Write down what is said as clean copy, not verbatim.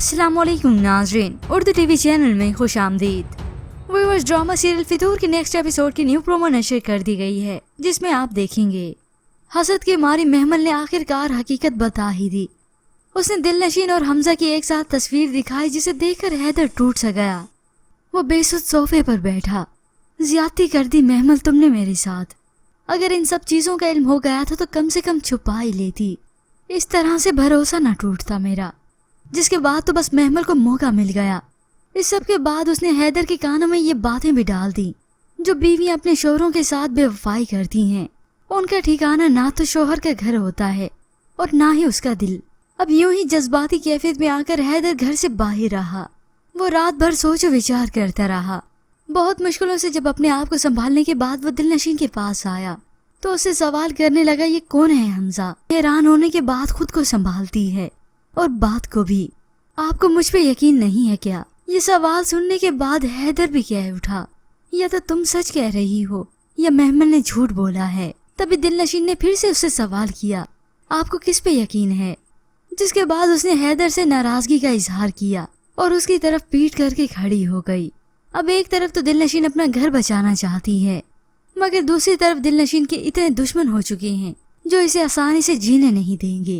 अस्सलाम वालेकुम नाज़रीन, उर्दू टीवी चैनल में खुश आमदीद। व्यूअर्स, ड्रामा सीरियल फितूर के नेक्स्ट एपिसोड की न्यू प्रोमो नशर कर दी गई है, जिसमें आप देखेंगे हसद के मारी महमल ने आखिरकार हकीकत बता ही दी। उसने दिलनशीन और हमजा की एक साथ तस्वीर दिखाई, जिसे देखकर हैदर टूट सा गया। वो बेसुध सोफे पर बैठा। ज्यादती कर दी महमल तुमने मेरे साथ। अगर इन सब चीजों का इल्म हो गया था तो कम से कम छुपा ही लेती। इस तरह से भरोसा न टूटता मेरा। जिसके बाद तो बस महमल को मौका मिल गया। इस सब के बाद उसने हैदर के कानों में ये बातें भी डाल दी जो बीवियां अपने शोहरों के साथ बेवफाई करती हैं। उनका ठिकाना ना तो शोहर का घर होता है और ना ही उसका दिल। अब यूं ही जज्बाती कैफियत में आकर हैदर घर से बाहर रहा। वो रात भर सोच विचार करता रहा। बहुत मुश्किलों से जब अपने आप को संभालने के बाद वो दिलनशीन के पास आया तो उससे सवाल करने लगा, ये कौन है हमजा? हैरान होने के बाद खुद को संभालती है और बात को भी। आपको मुझ पे यकीन नहीं है क्या? ये सवाल सुनने के बाद हैदर भी कह उठा, या तो तुम सच कह रही हो या महमल ने झूठ बोला है। तभी दिलनशीन ने फिर से उससे सवाल किया, आपको किस पे यकीन है? जिसके बाद उसने हैदर से नाराजगी का इजहार किया और उसकी तरफ पीठ करके खड़ी हो गई। अब एक तरफ तो दिलनशीन अपना घर बचाना चाहती है, मगर दूसरी तरफ दिलनशीन के इतने दुश्मन हो चुके हैं जो इसे आसानी से जीने नहीं देंगे।